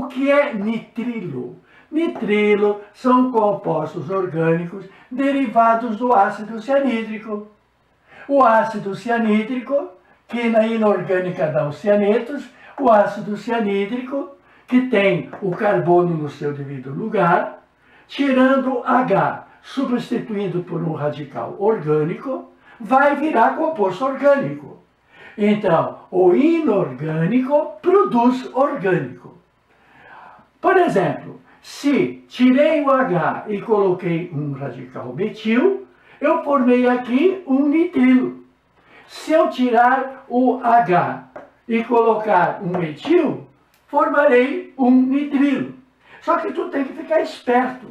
que é nitrilo? Nitrilo são compostos orgânicos derivados do ácido cianídrico. O ácido cianídrico, que na inorgânica dá os cianetos, o ácido cianídrico, que tem o carbono no seu devido lugar, tirando H, substituindo por um radical orgânico, vai virar composto orgânico. Então, o inorgânico produz orgânico. Por exemplo, se tirei o H e coloquei um radical metil, eu formei aqui um nitrilo. Se eu tirar o H e colocar um metil, formarei um nitrilo. Só que tu tem que ficar esperto.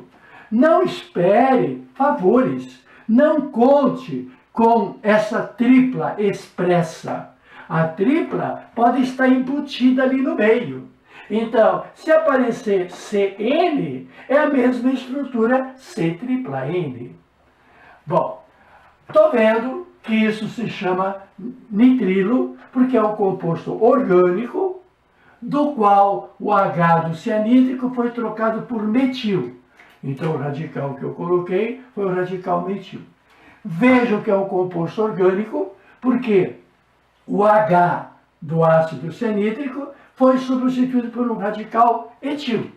Não espere favores. Não conte com essa tripla expressa. A tripla pode estar embutida ali no meio. Então, se aparecer CN, é a mesma estrutura C-tripla-N. Bom, estou vendo que isso se chama nitrilo, porque é um composto orgânico, do qual o H do cianídrico foi trocado por metil. Então, o radical que eu coloquei foi o radical metil. Vejam que é um composto orgânico, porque o H do ácido cianídrico foi substituído por um radical etil.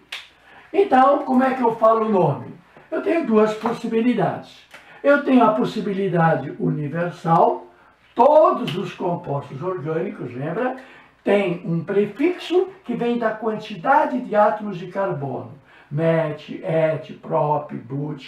Então, como é que eu falo o nome? Eu tenho duas possibilidades. Eu tenho a possibilidade universal, todos os compostos orgânicos, lembra? Tem um prefixo que vem da quantidade de átomos de carbono. Met, et, prop, but,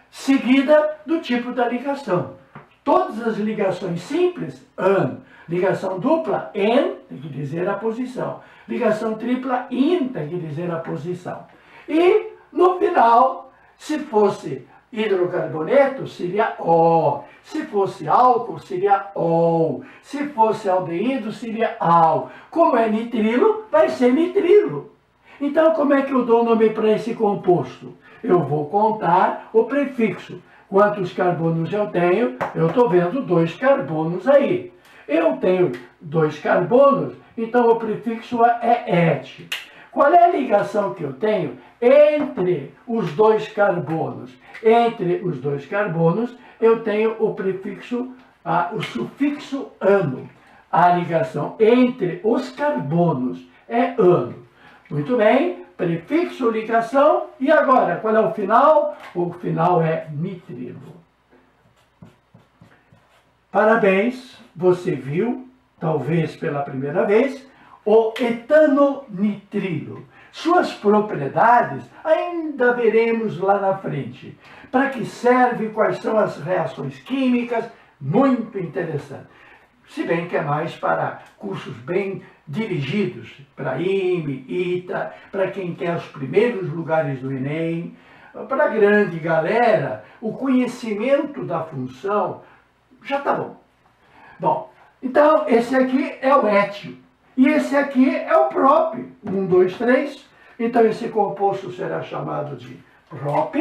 seguida do tipo da ligação. Todas as ligações simples, an. Ligação dupla, en, tem que dizer a posição. Ligação tripla, in, tem que dizer a posição. E, no final, se fosse hidrocarboneto, seria O. Se fosse álcool, seria OL. Se fosse aldeído, seria AL. Como é nitrilo, vai ser nitrilo. Então, como é que eu dou o nome para esse composto? Eu vou contar o prefixo. Quantos carbonos eu tenho? Eu estou vendo 2 carbonos aí. Eu tenho 2 carbonos, então o prefixo é et. Qual é a ligação que eu tenho entre os 2 carbonos? Entre os 2 carbonos, eu tenho o prefixo, o sufixo ano. A ligação entre os carbonos é ano. Muito bem, prefixo, ligação, e agora, qual é o final? O final é nitrilo. Parabéns, você viu, talvez pela primeira vez, o etanonitrilo. Suas propriedades ainda veremos lá na frente. Para que serve, quais são as reações químicas, muito interessante. Se bem que é mais para cursos bem dirigidos, para IME, ITA, para quem quer os primeiros lugares do Enem. Para a grande galera, o conhecimento da função já está bom. Bom, então esse aqui é o étio. E esse aqui é o prop. 1, 2, 3. Então esse composto será chamado de prop.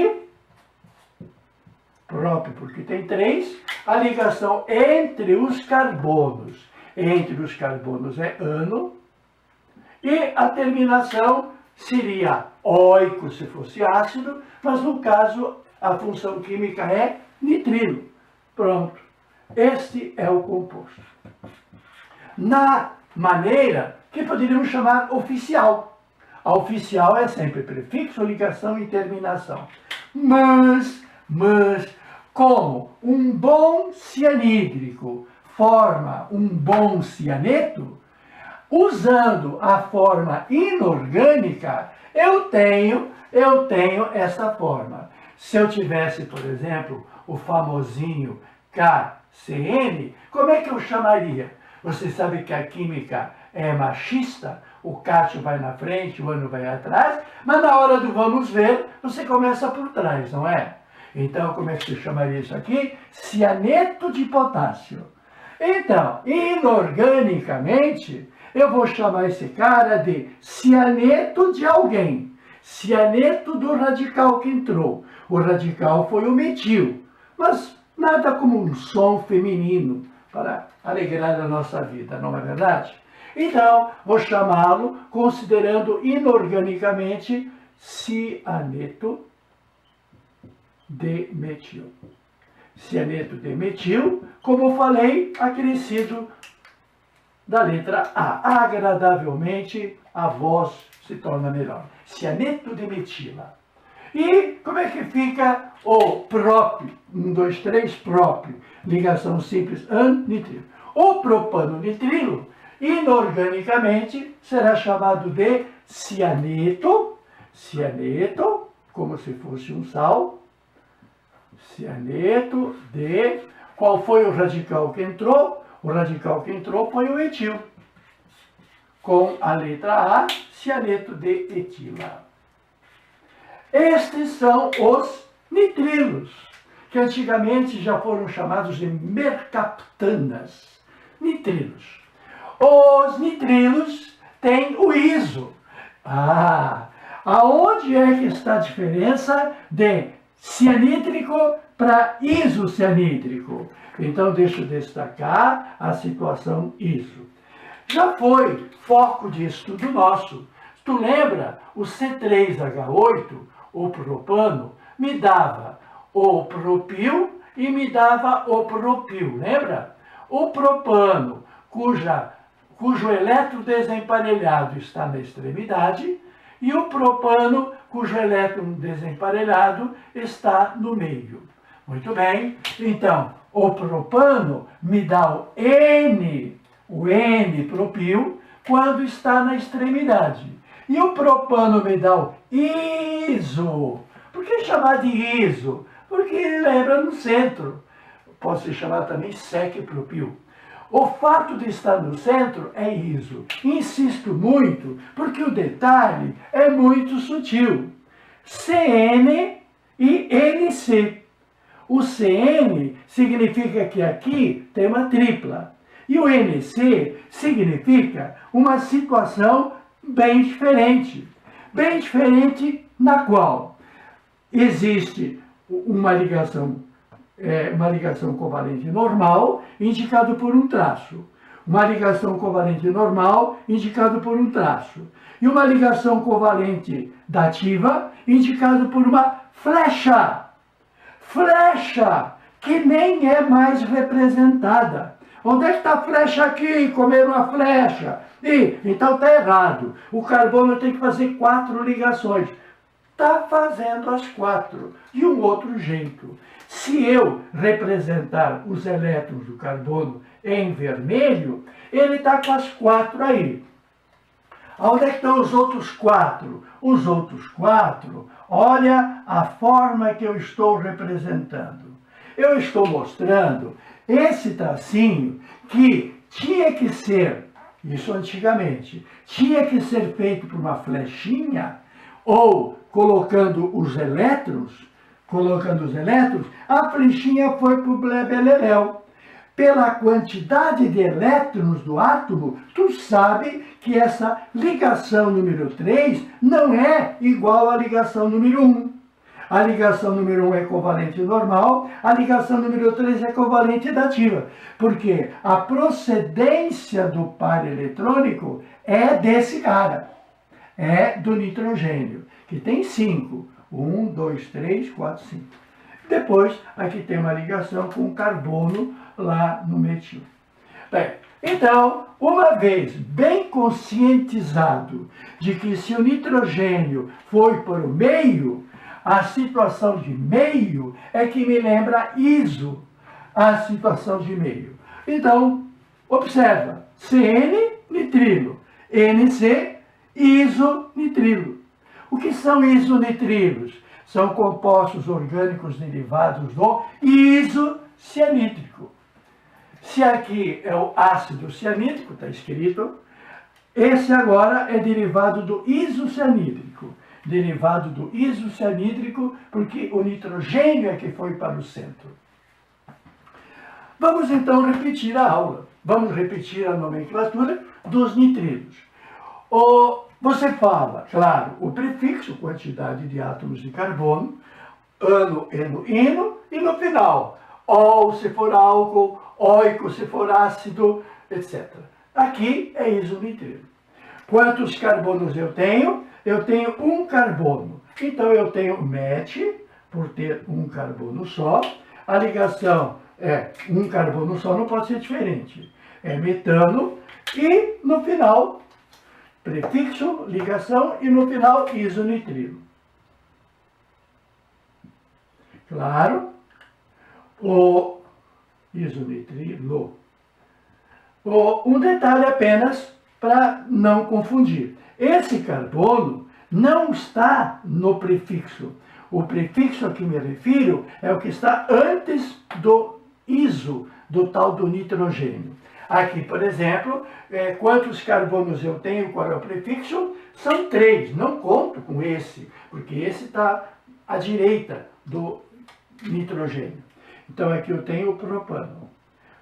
Prop porque tem 3. A ligação entre os carbonos. Entre os carbonos é ano. E a terminação seria oico se fosse ácido, mas no caso a função química é nitrilo. Pronto. Este é o composto. Na maneira que poderíamos chamar oficial. A oficial é sempre prefixo, ligação e terminação. Mas, como um bom cianídrico forma um bom cianeto, usando a forma inorgânica, eu tenho essa forma. Se eu tivesse, por exemplo, o famosinho KCN, como é que eu chamaria? Você sabe que a química é machista, o Cátio vai na frente, o Ano vai atrás, mas na hora do vamos ver, você começa por trás, não é? Então, como é que você chamaria isso aqui? Cianeto de potássio. Então, inorganicamente, eu vou chamar esse cara de cianeto de alguém. Cianeto do radical que entrou. O radical foi o metil, mas nada como um som feminino para alegrar a nossa vida, não é verdade? Então, vou chamá-lo, considerando inorganicamente, cianeto de metil. Cianeto de metil, como eu falei, acrescido da letra A. Agradavelmente, a voz se torna melhor. Cianeto de metila. E como é que fica o próprio? 1, 2, 3, próprio. Ligação simples, nitrilo. O propano nitrilo, inorganicamente, será chamado de cianeto. Cianeto, como se fosse um sal. Cianeto de... Qual foi o radical que entrou? O radical que entrou foi o etil. Com a letra A, cianeto de etila. Estes são os nitrilos, que antigamente já foram chamados de mercaptanas. Nitrilos. Os nitrilos têm o iso. Aonde é que está a diferença de cianídrico para isocianídrico? Então, deixa eu destacar a situação iso. Já foi foco de estudo nosso. Tu lembra? O C3H8, o propano, me dava o propil e me dava o propil, lembra? O propano, cujo elétron desemparelhado está na extremidade, e o propano, cujo elétron desemparelhado está no meio. Muito bem, então, o propano me dá o N-propil, quando está na extremidade. E o propano me dá o iso. Por que chamar de iso? Porque ele lembra no centro. Pode ser chamado também sec-propil. O fato de estar no centro é iso. Insisto muito, porque o detalhe é muito sutil. CN e NC. O CN significa que aqui tem uma tripla. E o NC significa uma situação bem diferente. Bem diferente na qual existe uma ligação covalente normal, indicado por um traço. Uma ligação covalente normal, indicado por um traço. E uma ligação covalente dativa, indicado por uma flecha. Flecha, que nem é mais representada. Onde é que está a flecha aqui? Comer uma flecha. Então está errado. O carbono tem que fazer 4 ligações. Está fazendo as 4, de um outro jeito. Se eu representar os elétrons do carbono em vermelho, ele está com as 4 aí. Onde é que estão os outros 4? Os outros 4, olha a forma que eu estou representando. Eu estou mostrando esse tracinho que tinha que ser, isso antigamente, tinha que ser feito por uma flechinha, ou colocando os elétrons, a flechinha foi para o blebeleléu. Pela quantidade de elétrons do átomo, tu sabe que essa ligação número 3 não é igual à ligação número 1. A ligação número 1 é covalente normal, a ligação número 3 é covalente dativa. Porque a procedência do par eletrônico é desse cara. É do nitrogênio, que tem 5. 1, 2, 3, 4, 5. Depois, aqui tem uma ligação com carbono lá no metil. Bem, então, uma vez bem conscientizado de que se o nitrogênio foi para o meio, a situação de meio é que me lembra iso, a situação de meio. Então, observa, CN, nitrilo, NC, isonitrilo. O que são isonitrilos? São compostos orgânicos derivados do isocianídrico. Se aqui é o ácido cianídrico, está escrito, esse agora é derivado do isocianídrico. Derivado do isocianídrico, porque o nitrogênio é que foi para o centro. Vamos então repetir a aula. Vamos repetir a nomenclatura dos nitrilos. Você fala, claro, o prefixo, quantidade de átomos de carbono, ano, eno, ino, e no final, ol se for álcool, óico se for ácido, etc. Aqui é isonitrilo. Quantos carbonos eu tenho? Eu tenho um carbono. Então eu tenho met, por ter um carbono só. A ligação é um carbono só, não pode ser diferente. É metano e no final, prefixo, ligação e no final isonitrilo. Claro, o isonitrilo. Um detalhe apenas para não confundir. Esse carbono não está no prefixo. O prefixo a que me refiro é o que está antes do iso, do tal do nitrogênio. Aqui, por exemplo, quantos carbonos eu tenho, qual é o prefixo? São 3, não conto com esse, porque esse está à direita do nitrogênio. Então aqui eu tenho o propano.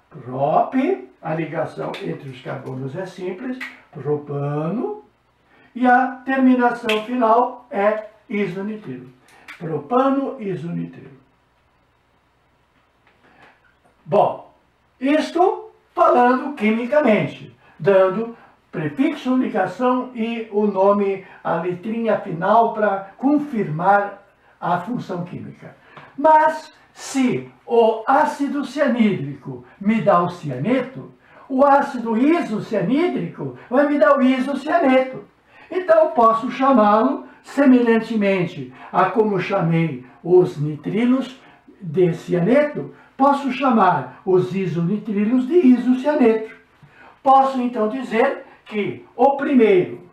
Prop, a ligação entre os carbonos é simples, propano, e a terminação final é isonitrilo. Propano, isonitrilo. Bom, isto falando quimicamente, dando prefixo, ligação e o nome, a letrinha final para confirmar a função química. Mas se o ácido cianídrico me dá o cianeto, o ácido isocianídrico vai me dar o isocianeto. Então eu posso chamá-lo semelhantemente a como chamei os nitrilos de cianeto, posso chamar os isonitrilos de isocianeto. Posso então dizer que o primeiro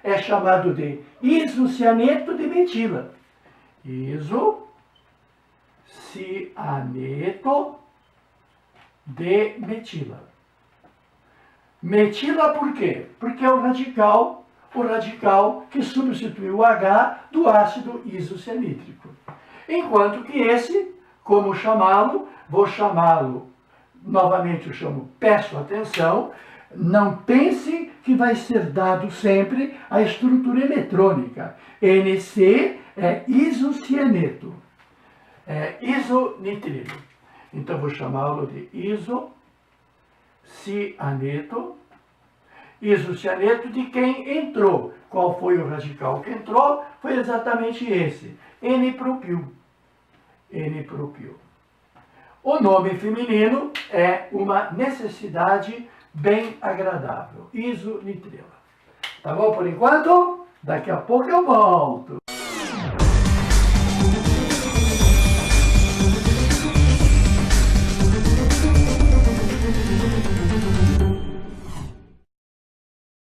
é chamado de isocianeto de metila. Isocianeto de metila. Metila por quê? Porque é o radical que substitui o H do ácido isocianídrico. Enquanto que esse, como chamá-lo, vou chamá-lo, novamente eu chamo, peço atenção, não pense que vai ser dado sempre a estrutura eletrônica. NC é isocianeto, é isonitrilo. Então vou chamá-lo de isocianeto. Isocianeto de quem entrou. Qual foi o radical que entrou? Foi exatamente esse, N-propil. N-propil. O nome feminino é uma necessidade bem agradável, isonitrila. Tá bom por enquanto? Daqui a pouco eu volto.